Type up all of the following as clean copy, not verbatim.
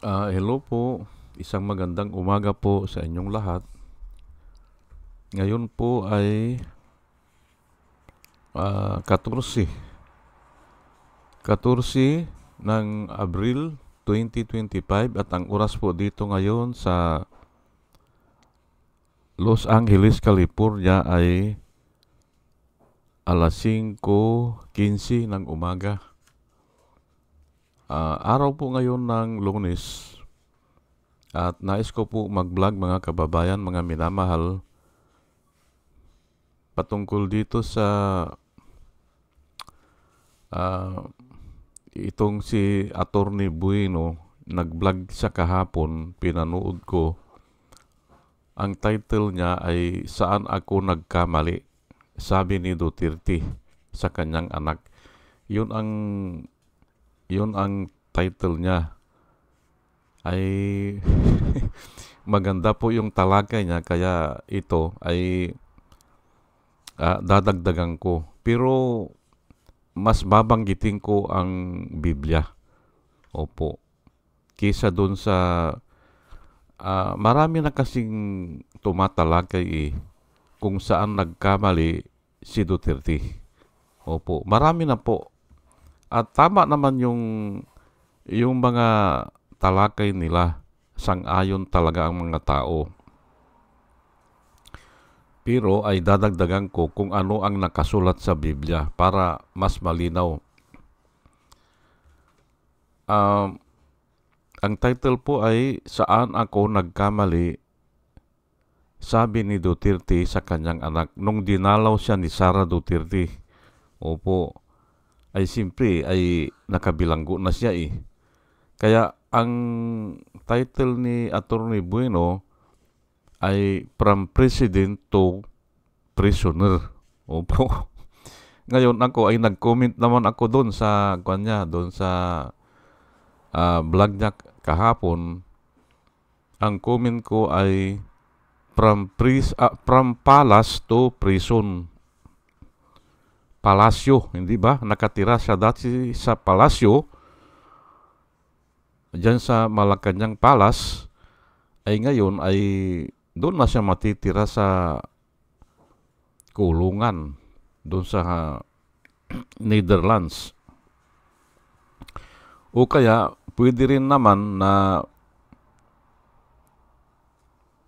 Hello po, isang magandang umaga po sa inyong lahat. Ngayon po ay 14, 14 ng Abril 2025 at ang oras po dito ngayon sa Los Angeles, California ay alas 5:15 ng umaga. Araw po ngayon ng Lunes at nais ko po mag-vlog mga kababayan, mga minamahal, patungkol dito sa ah, itong si Attorney Bueno. Nag-vlog sa kahapon, pinanood ko. Ang title niya ay Saan Ako Nagkamali? Sabi ni Duterte sa kanyang anak. Yun ang yun ang title niya. Ay maganda po yung talakay niya, kaya ito ay dadagdagan ko. Pero mas babanggitin ko ang Biblia. Opo. Kisa dun sa marami na kasing tumatalakay kung saan nagkamali si Duterte. Opo. Marami na po. At tama naman yung mga talakay nila. Sang-ayon talaga ang mga tao. Pero ay dadagdagan ko kung ano ang nakasulat sa Biblia para mas malinaw. Um, ang title po ay Saan Ako Nagkamali? Sabi ni Duterte sa kanyang anak nung dinalaw siya ni Sara Duterte. Opo, ay simple ay nakabilanggo na siya Kaya ang title ni Attorney Bueno ay From President to Prisoner. Opo. Ngayon ako ay nag-comment naman ako doon sa kanya, doon sa vlog niya kahapon. Ang comment ko ay from palace to prison. Palasyo, hindi ba? Nakatira siya dati sa palasyo, diyan sa Malacanang Palace, ay ngayon ay doon na siya matitira sa kulungan, doon sa Netherlands. O kaya, pwede rin naman na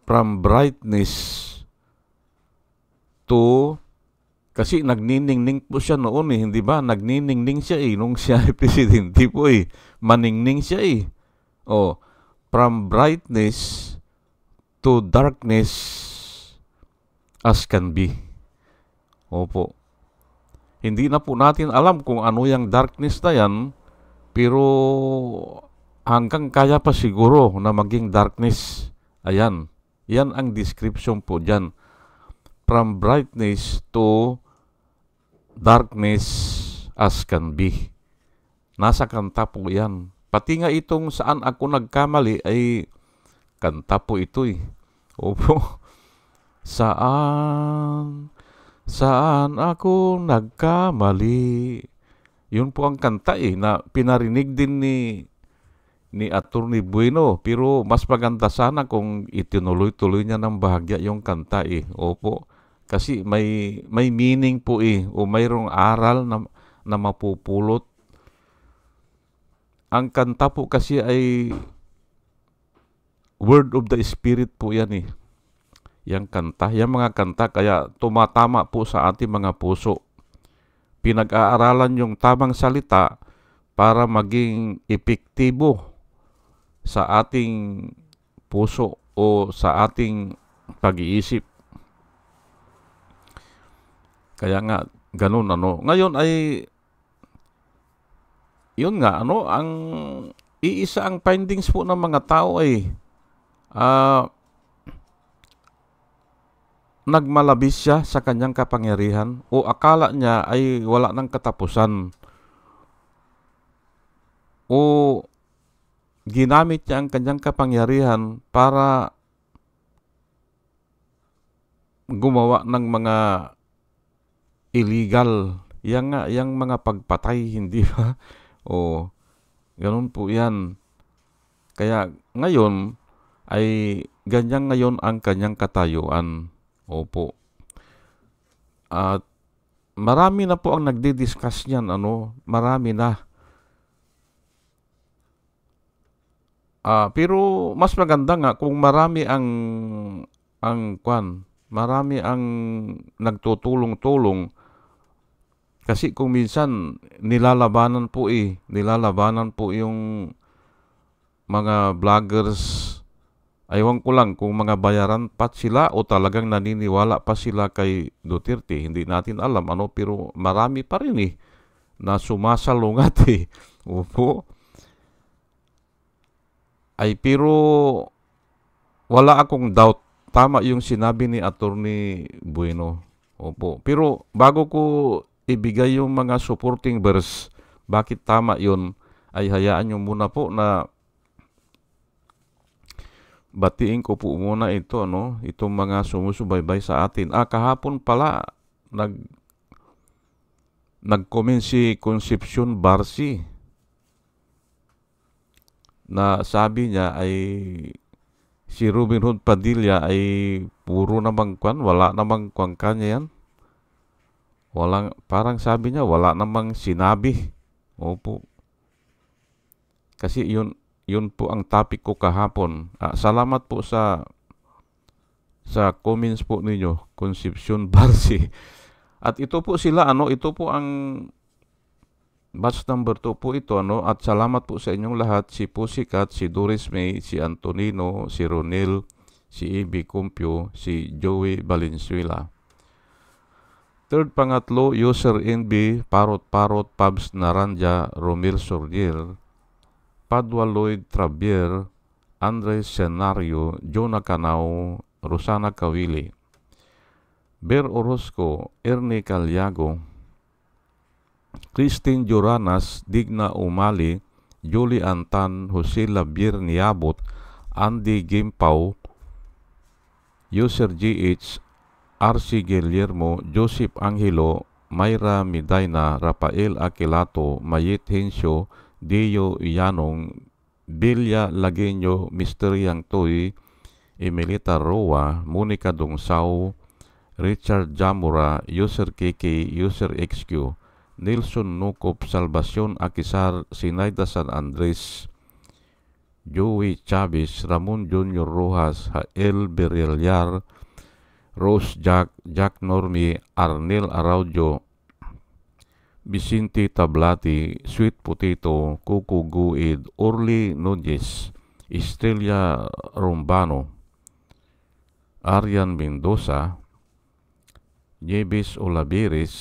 from brightness to, kasi nagniningning po siya noon hindi ba? Nagniningning siya nung siya ay presidente po maningning siya O, from brightness to darkness as can be. Opo. Hindi na po natin alam kung ano yung darkness na yan, pero hanggang kaya pa siguro na maging darkness. Ayan. Yan ang description po dyan. From brightness to darkness as can be. Nasa kanta po yan. Pati nga itong Saan Ako Nagkamali ay kanta po ito Opo. Saan ako nagkamali? Yun po ang kanta na pinarinig din ni Attorney Bueno. Pero mas maganda sana kung itinuloy-tuloy niya ng bahagya yung kanta Opo. Kasi may meaning po o mayroong aral na mapupulot. Ang kanta po kasi ay Word of the Spirit po yan Yang kanta, yung mga kanta kaya tumatama po sa ating mga puso. Pinag-aaralan yung tamang salita para maging epektibo sa ating puso o sa ating pag-iisip. Kaya nga, ganun Ngayon ay, yun nga ang iisa ang findings po ng mga tao nagmalabis siya sa kanyang kapangyarihan o akala niya ay wala ng katapusan o ginamit niya ang kanyang kapangyarihan para gumawa ng mga illegal, yang mga pagpatay, hindi ba? O, ganun po yan. Kaya ngayon ay ganyan ngayon ang kanyang katayuan. Opo. At marami na po ang nagdi-discuss niyan, marami na. Pero mas maganda nga kung marami marami ang nagtutulong-tulong, kasi kung minsan nilalabanan po yung mga vloggers. Aywan ko lang kung mga bayaran pa sila o talagang naniniwala pa sila kay Duterte. Hindi natin alam, pero marami pa rin na sumasalungat Opo. Pero wala akong doubt. Tama yung sinabi ni Attorney Bueno. Opo. Pero bago ko ibigay yung mga supporting verse, bakit tama yun, ay hayaan nyo muna po na batiin ko po muna ito, itong mga sumusubaybay sa atin. Kahapon pala, nag-comment si Concepcion Barsi na sabi niya ay si Robin Hood Padilla ay puro namang wala namang kanya yan. Parang sabi niya, wala namang sinabi. Opo. Kasi yun po ang topic ko kahapon. Salamat po sa comments po ninyo, Concepcion Barsi. At ito po sila, ito po ang batch number 2 po ito, at salamat po sa inyong lahat, si Pussycat, si Doris May, si Antonino, si Ronel, si Ibi Cumpio, si Joey Valenzuela. Third, pangatlo, user NB, Parot, Pabs Naranja, Romel Sordier, Padua Lloyd Trabier, Andres Senario, Jonah Canao, Rosana Kawili, Ber Orozco, Ernie Calyago, Christine Joranas, Digna Umali, Julie Antan, Jose Labier Niabot, Andy Gimpaw, User GH, RC Guillermo, Joseph Angelo, Mayra Midaina, Rafael Aquilato, Mayit Hensyo, Dio Ianong, Bilya Lagueño, Mr. Yang Toy, Emilita Roa, Monica Dongsao, Richard Jamura, User KK, User XQ, Nelson Nukop, Salvacion Akisar, Sinaida San Andres, Joey Chavez, Ramon Junior Rojas, Hael Berelyar, Rose Jack Normi, Arnel Araujo, Vicente Tablati, Sweet Potato, Kuku Guid, Orly Nunez, Estrella Rombano, Arian Mendoza, Nieves Olaveres,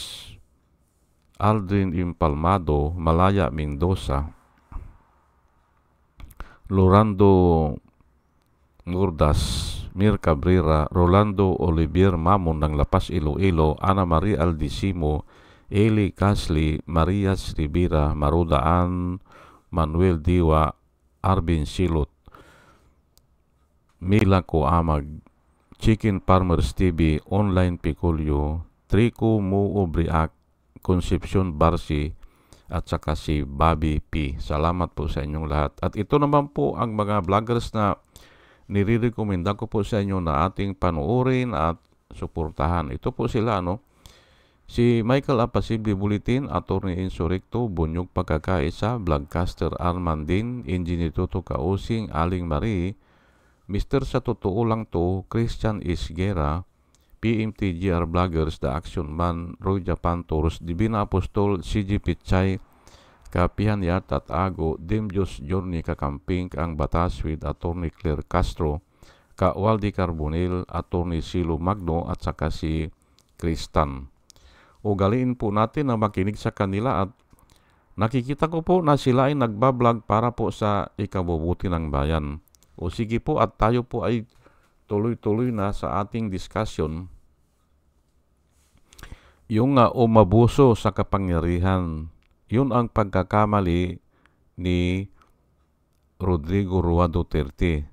Aldrin Impalmado, Malaya Mendoza, Lorando Ngurdas, Mir Cabrera, Rolando Olivier Mamon ng Lapas Iloilo, Ana Maria Aldisimo, Eli Casli, Marias Rivera, Marudaan, Manuel Diwa, Arvin Silot, Mila Coamag, Chicken Farmers TV, Online Picolio, Trico Muo Briac, Concepcion Barsi, at saka si Bobby P. Salamat po sa inyong lahat. At ito naman po ang mga vloggers na nire-recommenda ko po sa inyo na ating panuorin at suportahan. Ito po sila, si Michael Apasimble Bulletin, Attorney Insurrecto, Bunyog Pagkakaisa, Vlogcaster Armandin, Engineer Toto Kausing, Aling Marie, Mr. Sa Totoo Lang To, Christian Isguera, PMTGR Vloggers, The Action Man, Roy Japan Tours, Divina Apostol, CG Pichay, Kapihan Yat at Ago, Dimjos Journey Kakamping, Ang Batas with Attorney Claire Castro, Waldi Carbonel, Attorney Silo Magno, at saka si Kristan. Ugaliin po natin na makinig sa kanila, at nakikita ko po na sila ay nagbablog para po sa ikabubuti ng bayan. O sige po, at tayo po ay tuloy-tuloy na sa ating discussion. Yung umabuso sa kapangyarihan, yun ang pagkakamali ni Rodrigo Roa Duterte.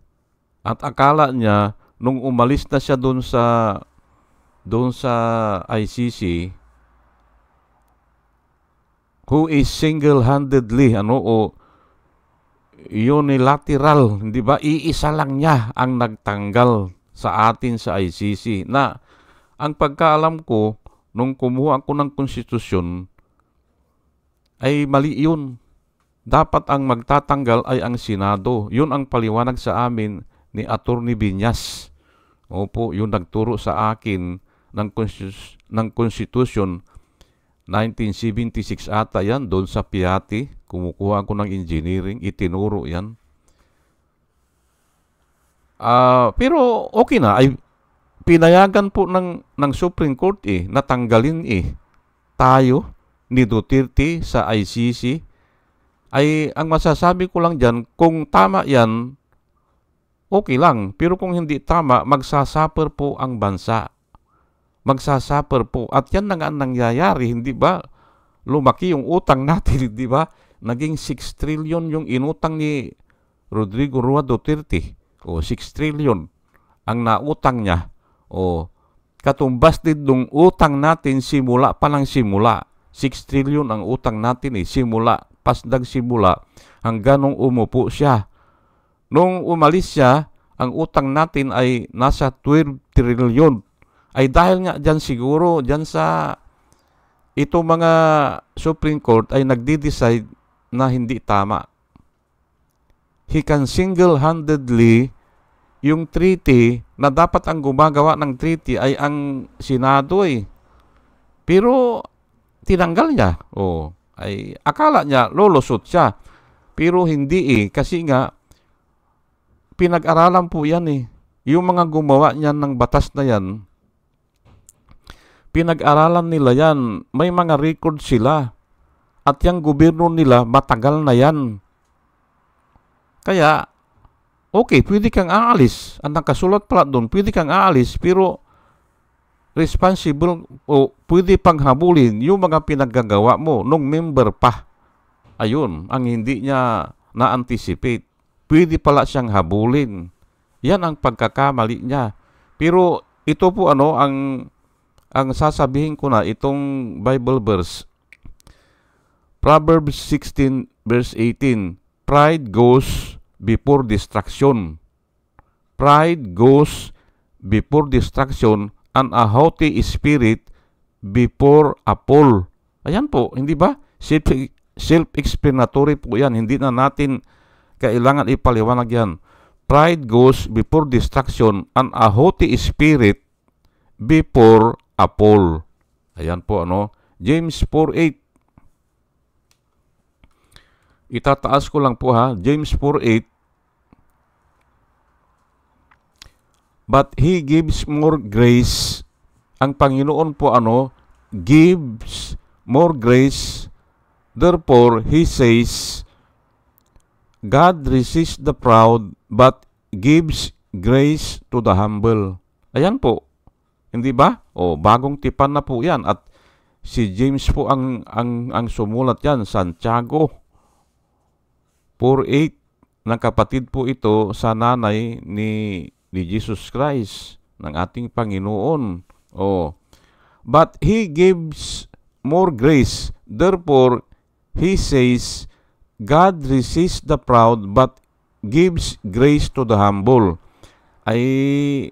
At akala niya, nung umalis na siya doon sa ICC, who is single-handedly, unilateral, hindi ba? Iisa lang niya ang nagtanggal sa atin sa ICC. Na ang pagkaalam ko, nung kumuha ako ng konstitusyon, ay mali yun. Dapat ang magtatanggal ay ang Senado. Yun ang paliwanag sa amin ni Atty. Viñas. Opo, yung nagturo sa akin ng Constitution 1976 ata yan, doon sa Piatti. Kumukuha ko ng engineering, itinuro yan. Pero okay na, ay pinayagan po ng Supreme Court natanggalin tayo ni Duterte sa ICC. Ay ang masasabi ko lang dyan, kung tama yan, okay lang. Pero kung hindi tama, magsasuffer po ang bansa. Magsasuffer po. At yan na nga nangyayari, hindi ba? Lumaki yung utang natin, hindi ba? Naging 6 trillion yung inutang ni Rodrigo Roa Duterte. 6 trillion ang nautang niya. Katumbas din nung utang natin simula pa lang simula. 6 trillion ang utang natin simula. Pasdag simula hanggang nung umupo siya. Nung umalis siya, ang utang natin ay nasa 12 trillion. Ay dahil nga dyan siguro, dyan sa ito mga Supreme Court ay nagdi-decide na hindi tama. He can single-handedly yung treaty na dapat ang gumagawa ng treaty ay ang Senado Pero tinanggal niya. Ay akala niya lolusot siya. Pero hindi kasi nga pinag-aralan po yan Yung mga gumawa niyan ng batas na yan, pinag-aralan nila yan. May mga record sila. At yung gobyerno nila matagal na yan. Kaya okay, pwede kang aalis. Ang nakasulat pala doon, pwede kang aalis, pero responsible o pwede pang habulin yung mga pinaggagawa mo nung member pa. Ayun, ang hindi niya na-anticipate. Pwede pala siyang habulin. Yan ang pagkakamali niya. Pero ito po ang sasabihin ko na itong Bible verse. Proverbs 16 verse 18. Pride goes before destruction. Pride goes before destruction, and a haughty spirit before a fall. Ayan po, hindi ba? Self-explanatory po yan. Hindi na natin kailangan ipaliwanag yan. Pride goes before destruction, and a haughty spirit before a fall. Ayan po, James 4:8. Itataas ko lang po James 4:8. But He gives more grace. Ang Panginoon po gives more grace. Therefore, He says, God resists the proud, but gives grace to the humble. Ayan po. Hindi ba? Bagong tipan na po yan. At si James po ang sumulat yan. Santiago 4:8. ng kapatid po ito sa nanay ni Jesus Christ, ng ating Panginoon. But He gives more grace. Therefore, He says, God resists the proud, but gives grace to the humble. Ay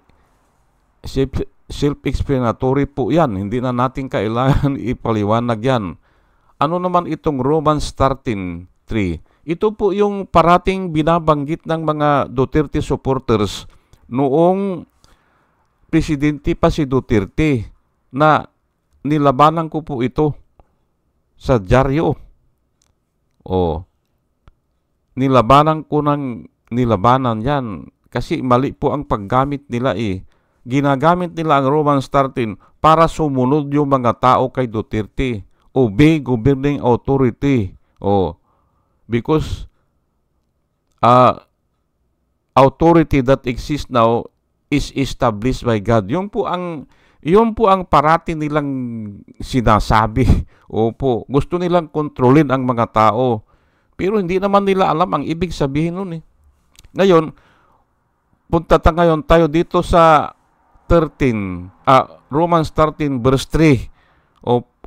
self-explanatory po yan. Hindi na natin kailangan ipaliwanag yan. Ano naman itong Romans 13:3? Ito po yung parating binabanggit ng mga Duterte supporters noong presidente pa si Duterte, na nilabanan ko po ito sa dyaryo. Nilabanan ko ng nilabanan yan kasi mali po ang paggamit nila Ginagamit nila ang Romans 13 para sumunod yung mga tao kay Duterte. Obey governing authority. Because authority that exists now is established by God. Yun po ang parati nilang sinasabi. Opo, gusto nilang kontrolin ang mga tao. Pero hindi naman nila alam ang ibig sabihin nun. Ngayon, punta ngayon tayo dito sa Romans 13 verse 3.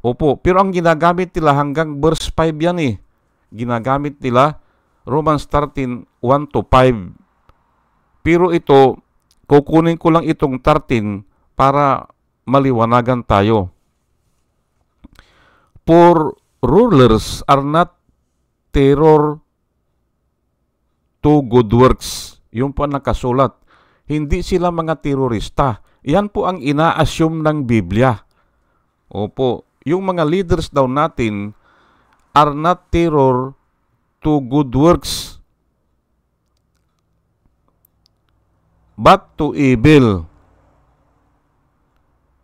Opo, pero ang ginagamit nila hanggang verse 5 yan Ginagamit nila Romans 13, 1-5. Pero ito, kukunin ko lang itong 13 para maliwanagan tayo. For rulers are not terror to good works. Yung po nakasulat. Hindi sila mga terorista. Yan po ang ina-assume ng Biblia. Opo, yung mga leaders daw natin are not terror to good works, but to evil.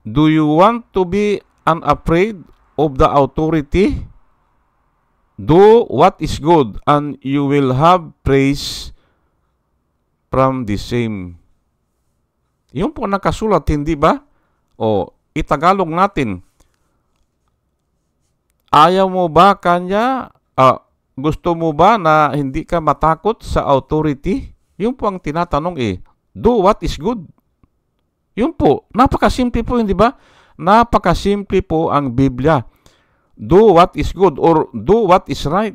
Do you want to be unafraid of the authority? Do what is good, and you will have praise from the same. Yung po nakasulat, hindi ba? O, itagalog natin. Ayaw mo ba kanya, gusto mo ba na hindi ka matakot sa authority? Yung po ang tinatanong do what is good. Yun po, napakasimple po, hindi ba? Napakasimple po ang Biblia. Do what is good or do what is right.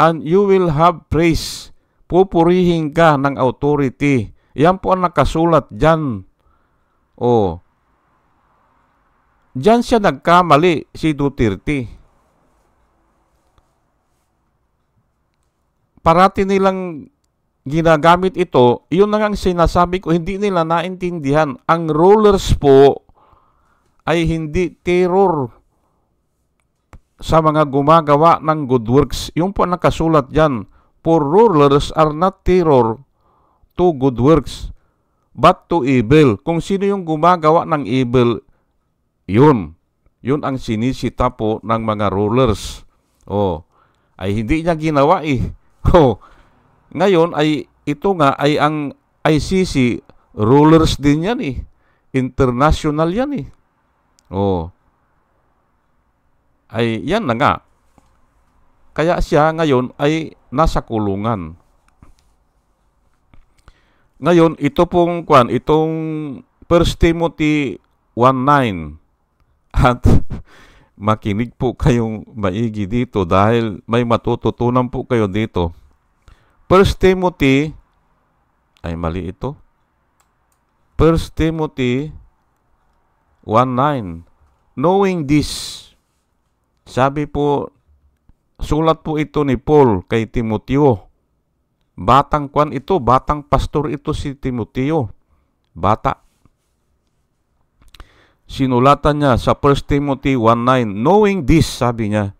And you will have praise. Pupurihin ka ng authority. Yan po ang nakasulat dyan. Dyan siya nagkamali, si Duterte. Parati nilang ginagamit ito, yun na nga sinasabi ko, hindi nila naintindihan. Ang rulers po ay hindi terror sa mga gumagawa ng good works. Yung po nakasulat dyan, for rulers are not terror to good works, but to evil. Kung sino yung gumagawa ng evil, yun ang sinisita po ng mga rulers. Ay hindi niya ginawa Ngayon ay ito nga ay ang ICC rulers din yan International yan Ay yan na nga. Kaya siya ngayon ay nasa kulungan. Ngayon ito pong itong 1 Timothy 1:9. At makinig po kayong maigi dito dahil may matututunan po kayo dito. 1 Timothy, ay mali ito. 1 Timothy 1:9. Knowing this, sabi po, sulat po ito ni Paul kay Timoteo. Batang batang pastor ito si Timoteo. Bata. Sinulatan niya sa 1 Timothy 1:9. Knowing this, sabi niya,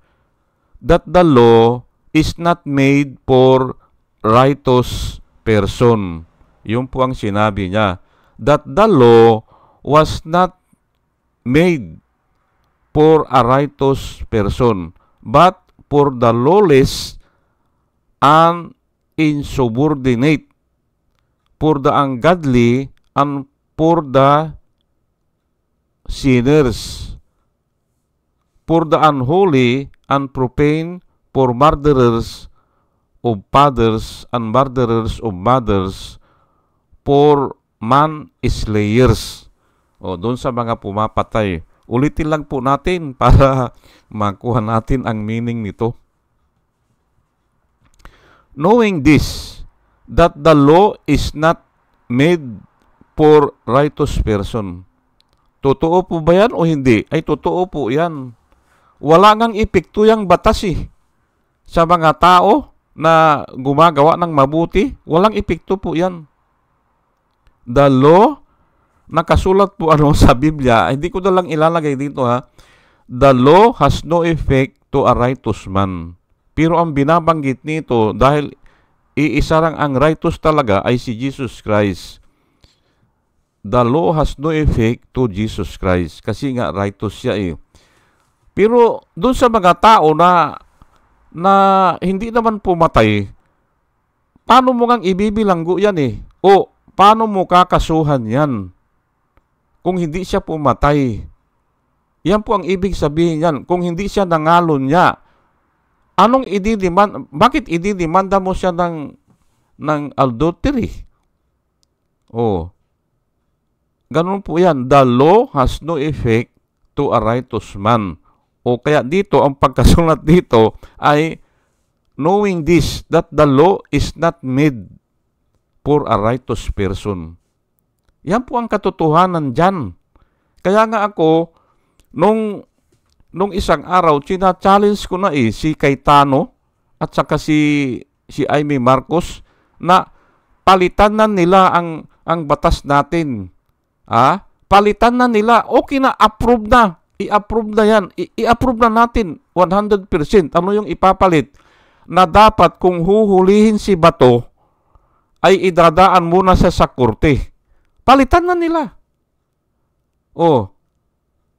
that the law is not made for righteous person. Yun po ang sinabi niya. That the law was not made for a righteous person, but for the lawless and insubordinate, for the ungodly and for the sinners, for the unholy and profane, for murderers of fathers and murderers of mothers, for man-slayers. Doon sa mga pumapatay. Ulitin lang po natin para makuha natin ang meaning nito. Knowing this, that the law is not made for righteous person. Totoo po ba yan o hindi? Ay, totoo po yan. Wala ngang epekto yung batas sa mga tao na gumagawa ng mabuti. Walang epekto po yan. The law, nakasulat po sa Biblia, hindi ko na lang ilalagay dito The law has no effect to a righteous man. Pero ang binabanggit nito, dahil iisa lang ang righteous talaga ay si Jesus Christ. The law has no effect to Jesus Christ. Kasi nga righteous siya Pero doon sa mga tao na hindi naman pumatay, paano mo ngang ibibilanggo yan O paano mo kakasuhan yan kung hindi siya pumatay? Yan po ang ibig sabihin yan. Kung hindi siya nangalon niya, anong bakit ididemanda mo siya ng adultery? Ganun po yan. The law has no effect to a righteous man. O kaya dito, ang pagkasulat dito ay knowing this, that the law is not made for a righteous person. Yan po ang katotohanan dyan. Kaya nga ako, nung isang araw, challenge ko na si Cayetano at saka si Amy Marcos na palitan na nila ang batas natin. Palitan na nila. Okay na, approve na. I-approve na yan. I-approve na natin 100%. Ano yung ipapalit? Na dapat kung huhulihin si Bato, ay idadaan muna sa korte. Palitan na nila.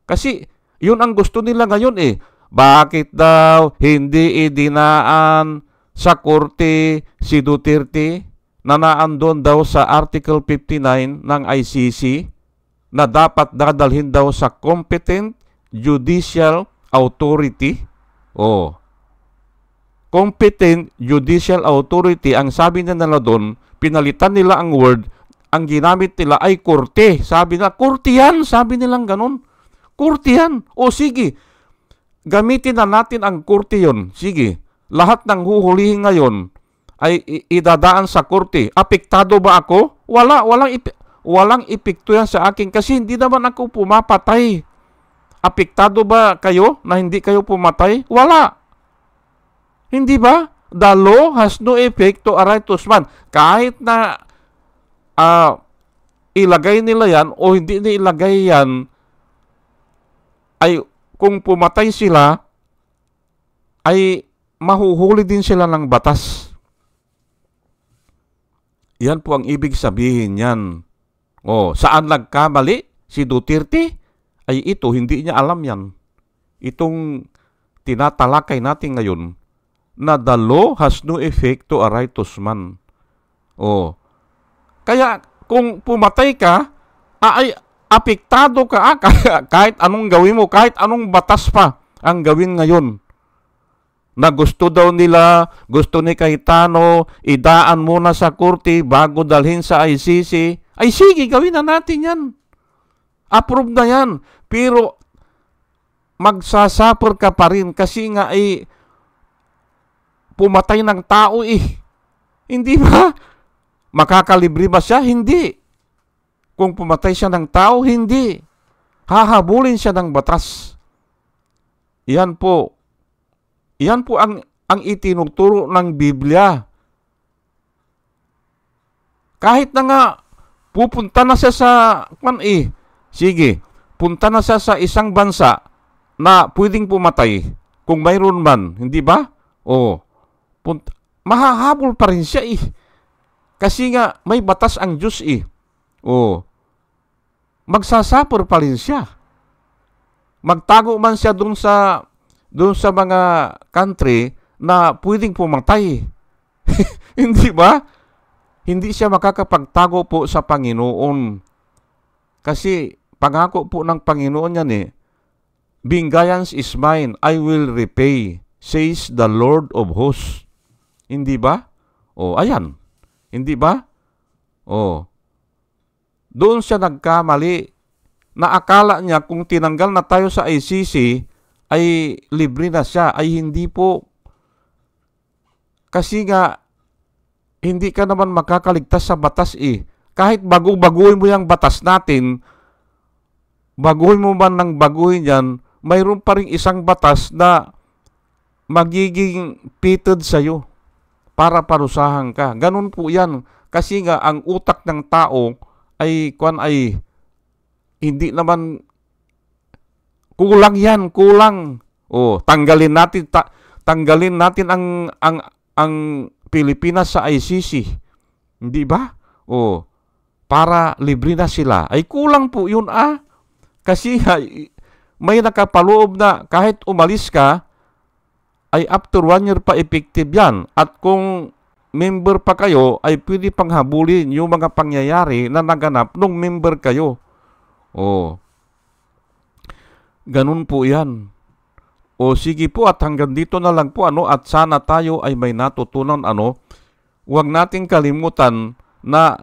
Kasi yun ang gusto nila ngayon Bakit daw hindi idinaan sa korte si Duterte na naandun daw sa Article 59 ng ICC na dapat dadalhin daw sa competent judicial authority? Competent judicial authority, ang sabi nila doon, pinalitan nila ang word, ang ginamit nila ay korte. Sabi nila, korte yan. Sabi nilang ganun. Korte yan. Sige, gamitin na natin ang korte yon. Sige, lahat ng huhulihin ngayon ay idadaan sa korte. Apektado ba ako? Walang epekto yan sa akin kasi hindi naman ako pumapatay. Apektado ba kayo na hindi kayo pumatay? Wala. Hindi ba? The law has no effect to a righteous man. Kahit na ilagay nila yan o hindi nila ilagay yan, ay kung pumatay sila, ay mahuhuli din sila ng batas. Yan po ang ibig sabihin yan. Saan nagkamali si Duterte? Ay ito, hindi niya alam yan. Itong tinatalakay natin ngayon, na the law has no effect to a righteous man. Kaya kung pumatay ka, ay apektado ka kahit anong gawin mo, kahit anong batas pa ang gawin ngayon. Na gusto daw nila, gusto ni Cayetano, idaan muna sa korte bago dalhin sa ICC. Ay sige, gawin na natin yan. Approve na yan. Pero magsasuffer ka pa rin kasi nga pumatay ng tao Hindi ba? Makakalibre ba siya? Hindi. Kung pumatay siya ng tao, hindi. Hahabulin siya ng batas. Yan po ang itinuturo ng Biblia. Kahit na nga pupunta na siya sa sige, punta na siya sa isang bansa na pwedeng pumatay kung mayroon man, hindi ba? Mahahabol pa rin siya Kasi nga may batas ang Diyos magsasuffer pa rin siya. Magtago man siya doon sa mga country na pwedeng pumatay. Hindi ba? Hindi siya makakapagtago po sa Panginoon. Kasi pangako po ng Panginoon yan Vengeance is mine, I will repay, says the Lord of hosts. Hindi ba? Ayan. Hindi ba? Doon siya nagkamali na akala niya kung tinanggal na tayo sa ICC ay libre na siya. Ay hindi po. Kasi nga hindi ka naman makakaligtas sa batas Kahit baguhin mo yung batas natin, baguhin mo man ng baguhin yan, mayroon pa rin isang batas na magiging pitted sa'yo para parusahan ka. Ganun po yan. Kasi nga ang utak ng tao ay hindi naman kulang yan, kulang. Tanggalin natin ang Pilipinas sa ICC. Hindi ba? Para libre na sila. Ay kulang po yun Kasi may nakapaloob na kahit umalis ka, ay after 1 year pa effective yan. At kung member pa kayo, ay pwede pang habulin yung mga pangyayari na naganap nung member kayo. Ganun po yan. Sige po at hanggang dito na lang po at sana tayo ay may natutunan Huwag nating kalimutan na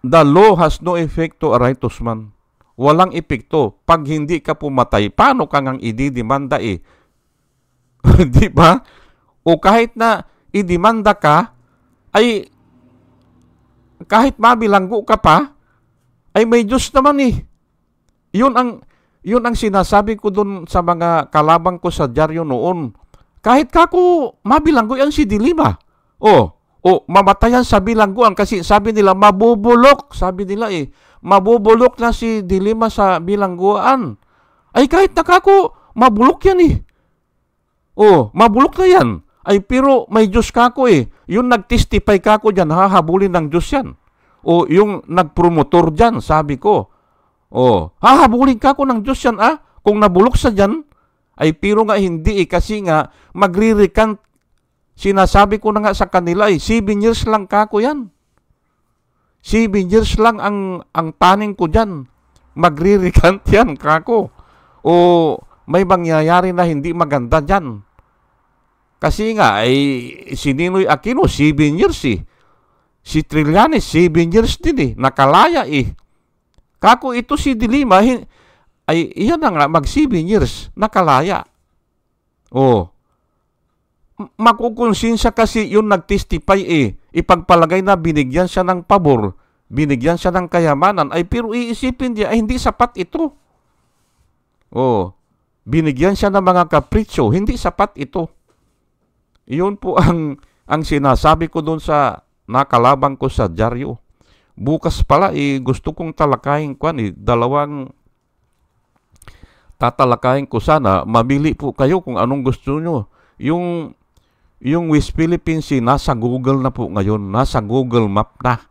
the law has no effect to a righteous man. Walang epekto. Pag hindi ka pumatay, paano ka ngang ididimanda Di ba? O kahit na idemanda ka, ay kahit mabilanggo ka pa, ay may Diyos naman eh. Yun ang sinasabi ko dun sa mga kalabang ko sa dyaryo noon. Kahit kako mabilanggo yan si Dilima. Mamatayan sa bilangguan kasi sabi nila mabubulok. Sabi nila mabubulok na si Dilima sa bilangguan. Ay kahit nakako mabulok yan eh. Mabulok na yan. Ay pero may Diyos kako eh. Yung nagtestify kako dyan, hahabulin ng Diyos yan. Yung nagpromotor dyan, sabi ko. Hahabulin kako ng Diyos yan Kung nabulok sa dyan, ay pero nga hindi kasi nga magre-recant. Sinasabi ko na nga sa kanila 7 years lang kako yan. 7 years lang ang taning ko dyan. Magre-recant yan kako. May mangyayari na hindi maganda dyan. Kasi nga ay si Ninoy Aquino 7 years eh. Si Trillanes 7 years din eh. Nakalaya eh. Kako ito si Dilima ay iyan na nga mag 7 years nakalaya. Makukonsensya kasi yung nagtestify ipagpalagay na binigyan siya ng pabor, binigyan siya ng kayamanan, ay pero iisipin niya ay hindi sapat ito. Binigyan siya ng mga kapritsyo, hindi sapat ito. Iyon po ang sinasabi ko doon sa nakalabang ko sa dyaryo. Bukas pala gusto kong talakayin ko dalawang tatalakayin ko sana. Mamili po kayo kung anong gusto nyo. Yung West Philippines nasa Google na po ngayon. Nasa Google Map na.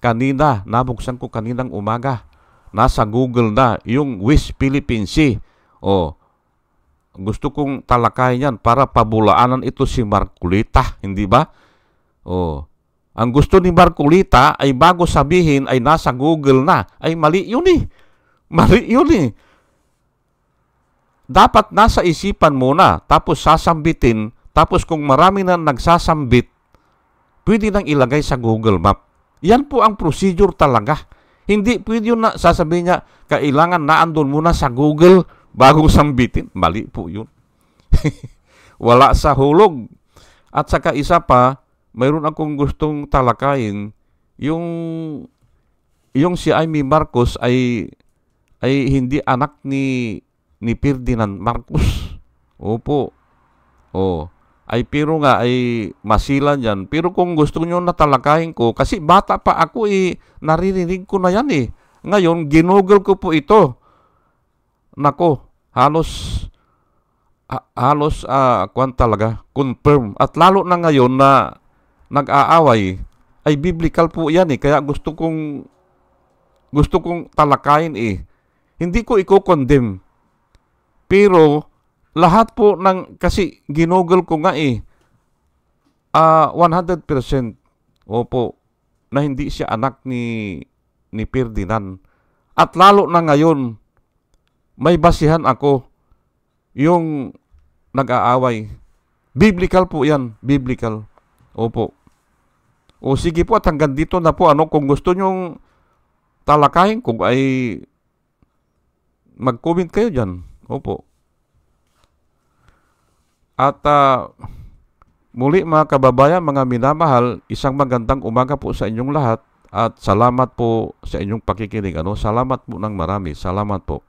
Kanina, nabuksan ko kaninang umaga. Nasa Google na yung West Philippines Sea. Gusto kong talakayin yan para pabulaanan ito si Marcolita. Hindi ba? Ang gusto ni Marcolita ay bago sabihin ay nasa Google na. Ay mali yun eh. Mali yun eh. Dapat nasa isipan muna. Tapos sasambitin. Tapos kung marami na nagsasambit, pwede nang ilagay sa Google Map. Yan po ang procedure talaga. Hindi pwede yun na sasabihin niya, kailangan na andun muna sa Google bago sambitin. Mali po yun. Wala sa hulog. At saka isa pa, mayroon akong gustong talakayin, yung si Amy Marcos ay hindi anak ni Ferdinand Marcos. Opo. Ay pero nga ay masilan yan. Pero kung gusto nyo natalakayin ko, kasi bata pa ako naririnig ko na yan eh. Ngayon, ginugol ko po ito. Nako, halos talaga, confirm. At lalo na ngayon na nag-aaway, ay biblical po yan eh. Kaya gusto kong talakayin eh. Hindi ko i-condemn. Pero, lahat po kasi ginugol ko nga 100% na hindi siya anak ni Ferdinand. At lalo na ngayon, may basihan ako yung nag-aaway. Biblical po yan, biblical. Opo. Sige po at hanggang dito na po. Kung gusto nyong talakayin ko ay mag-comment kayo dyan. Opo. At muli mga kababayan, mga minamahal, isang magandang umaga po sa inyong lahat at salamat po sa inyong pakikinig. Salamat po ng marami. Salamat po.